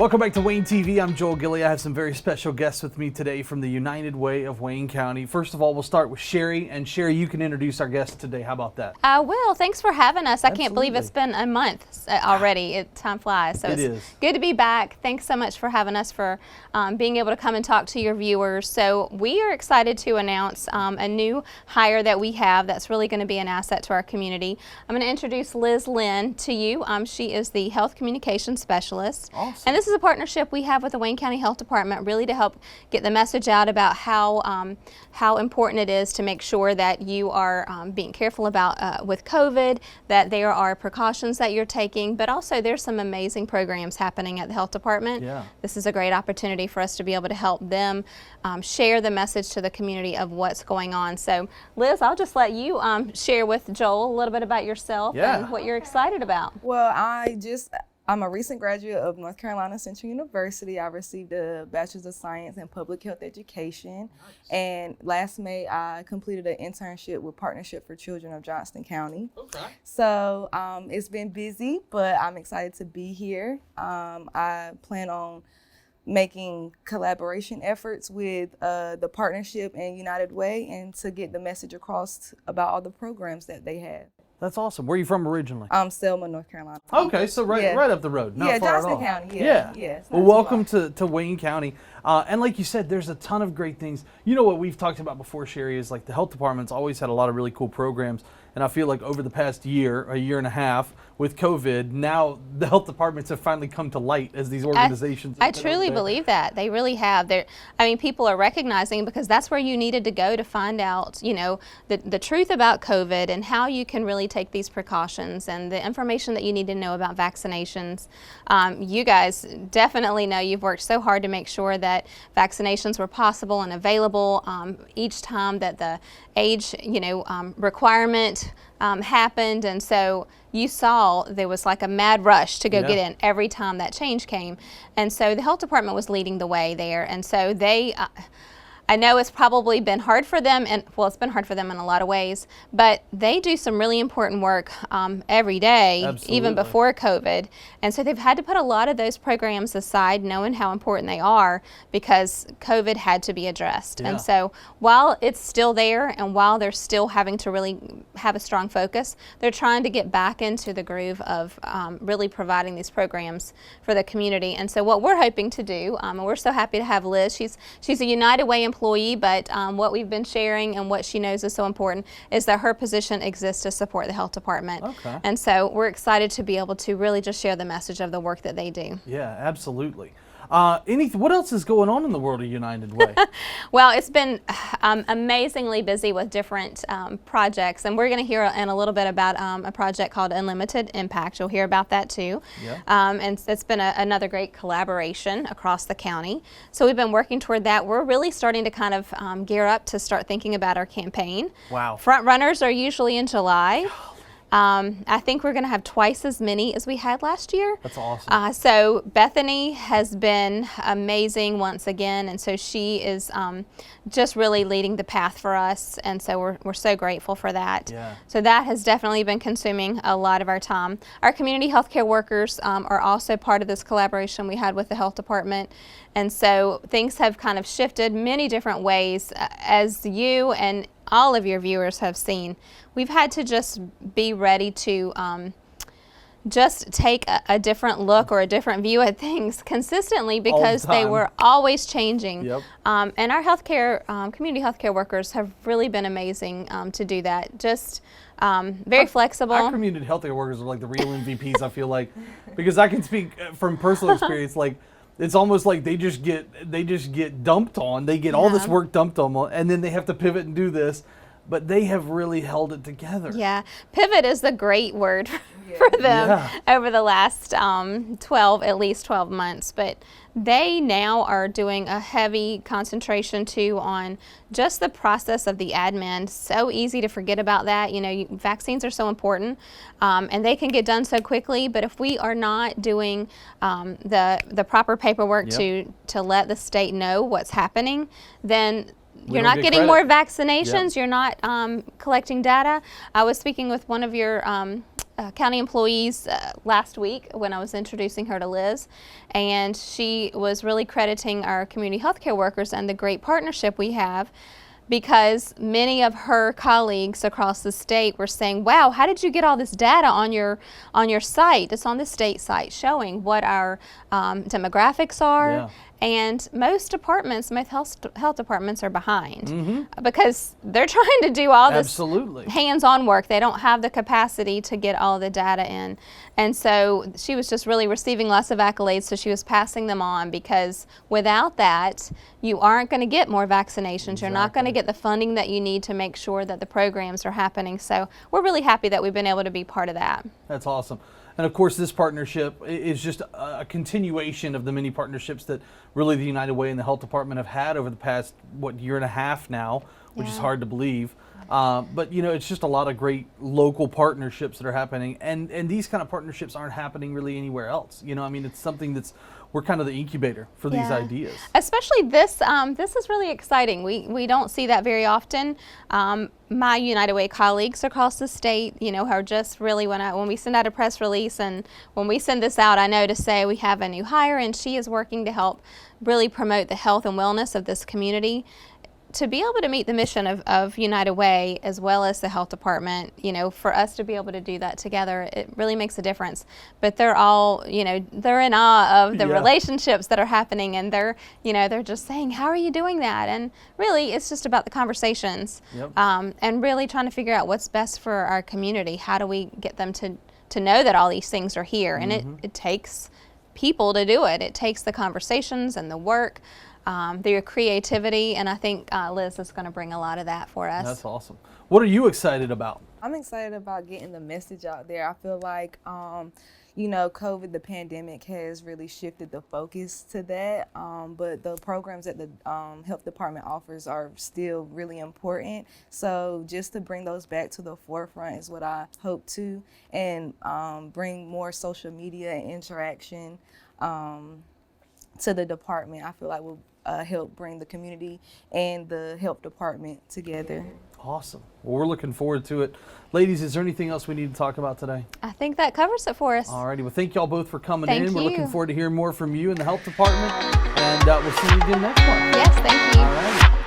Welcome back to Wayne TV. I'm Joel Gilley. I have some very special guests with me today from the United Way of Wayne County. First of all, we'll start with Sherry. And Sherry, you can introduce our guest today. How about that? I will. Thanks for having us. I Absolutely. Can't believe it's been a month already. Time flies. So it's good to be back. Thanks so much for having us, for being able to come and talk to your viewers. So we are excited to announce a new hire that we have that's really going to be an asset to our community. I'm going to introduce Lynn to you. She is the Health Communication Specialist. Awesome. And this is a partnership we have with the Wayne County Health Department, really to help get the message out about how important it is to make sure that you are being careful about with COVID, that there are precautions that you're taking, but also there's some amazing programs happening at the health department. Yeah. This is a great opportunity for us to be able to help them share the message to the community of what's going on. So Liz, I'll just let you share with Joel a little bit about yourself and what you're excited about. Well, I'm a recent graduate of North Carolina Central University. I received a Bachelor's of Science in Public Health Education. Nice. And last May, I completed an internship with Partnership for Children of Johnston County. Okay. So it's been busy, but I'm excited to be here. I plan on making collaboration efforts with the partnership and United Way, and to get the message across about all the programs that they have. That's awesome. Where are you from originally? Selma, North Carolina. Okay, so right up the road. Not far at all. Johnston County. Yeah. Well, welcome to Wayne County. And like you said, there's a ton of great things. You know what we've talked about before, Sherry, is like the health department's always had a lot of really cool programs. And I feel like over the past year and a half with COVID, now the health departments have finally come to light as these organizations. I truly believe that. They really have. People are recognizing, because that's where you needed to go to find out, the truth about COVID and how you can really take these precautions and the information that you need to know about vaccinations. You guys definitely know you've worked so hard to make sure that vaccinations were possible and available each time that the age, requirement happened, and so you saw there was like a mad rush to go get in every time that change came, and so the health department was leading the way there, and so they I know it's probably been hard for them, and it's been hard for them in a lot of ways, but they do some really important work every day. Absolutely. Even before COVID. And so they've had to put a lot of those programs aside, knowing how important they are, because COVID had to be addressed. Yeah. And so while it's still there, and while they're still having to really have a strong focus, they're trying to get back into the groove of really providing these programs for the community. And so what we're hoping to do, and we're so happy to have Liz, she's a United Way employee, but what we've been sharing and what she knows is so important is that her position exists to support the health department. Okay. And so we're excited to be able to really just share the message of the work that they do. Yeah, absolutely. What else is going on in the world of United Way? Well, it's been amazingly busy with different projects, and we're going to hear in a little bit about a project called Unlimited Impact. You'll hear about that too. Yeah. And it's been another great collaboration across the county. So we've been working toward that. We're really starting to kind of gear up to start thinking about our campaign. Wow. Front runners are usually in July. I think we're going to have twice as many as we had last year. That's awesome. So Bethany has been amazing once again, and so she is just really leading the path for us, and so we're so grateful for that. Yeah. So that has definitely been consuming a lot of our time. Our community healthcare workers are also part of this collaboration we had with the health department, and so things have kind of shifted many different ways, as you and all of your viewers have seen. We've had to just be ready to just take a different look or a different view at things consistently, because they were always changing. Yep. And our healthcare, community healthcare workers have really been amazing to do that. Just very flexible. Our community healthcare workers are like the real MVPs, I feel like, because I can speak from personal experience. Like, it's almost like they just get dumped on. They get all this work dumped on them, and then they have to pivot and do this. But they have really held it together. Yeah, pivot is the great word for them over the last at least 12 months. But they now are doing a heavy concentration too on just the process of the admin. So easy to forget about that. Vaccines are so important, and they can get done so quickly. But if we are not doing the proper paperwork to let the state know what's happening, then you're not getting more vaccinations. Yep. You're not collecting data. I was speaking with one of your county employees last week when I was introducing her to Liz, and she was really crediting our community healthcare workers and the great partnership we have, because many of her colleagues across the state were saying, wow, how did you get all this data on your site? It's on the state site showing what our demographics are. Yeah. And most departments, most health departments are behind because they're trying to do all this Absolutely. hands-on work. They don't have the capacity to get all the data in. And so she was just really receiving lots of accolades, so she was passing them on, because without that, you aren't going to get more vaccinations. You're not going to get the funding that you need to make sure that the programs are happening. So we're really happy that we've been able to be part of that. That's awesome. And of course, this partnership is just a continuation of the many partnerships that really the United Way and the Health Department have had over the past, year and a half now, which is hard to believe. But, you know, it's just a lot of great local partnerships that are happening. And these kind of partnerships aren't happening really anywhere else. You know, I mean, it's something that's, we're kind of the incubator for these ideas. Especially this, this is really exciting. We don't see that very often. My United Way colleagues across the state, you know, are just really, when we send out a press release and when we send this out, I know to say we have a new hire and she is working to help really promote the health and wellness of this community. To be able to meet the mission of United Way as well as the health department, you know, for us to be able to do that together, it really makes a difference. But they're all, you know, they're in awe of the relationships that are happening, and they're, you know, they're just saying, how are you doing that? And really, it's just about the conversations, and really trying to figure out what's best for our community. How do we get them to know that all these things are here? And it takes people to do it. It takes the conversations and the work. Their creativity, and I think Liz is going to bring a lot of that for us. That's awesome. What are you excited about? I'm excited about getting the message out there. I feel like, you know, COVID, the pandemic has really shifted the focus to that, but the programs that the health department offers are still really important. So just to bring those back to the forefront is what I hope to, and bring more social media and interaction to the department. I feel like will help bring the community and the health department together. Awesome. Well, we're looking forward to it. Ladies, is there anything else we need to talk about today? I think that covers it for us. All righty. Well, thank y'all both for coming Thank in. We're you. looking forward to hearing more from you in the health department, and we'll see you again next month. Yes, thank you. All righty.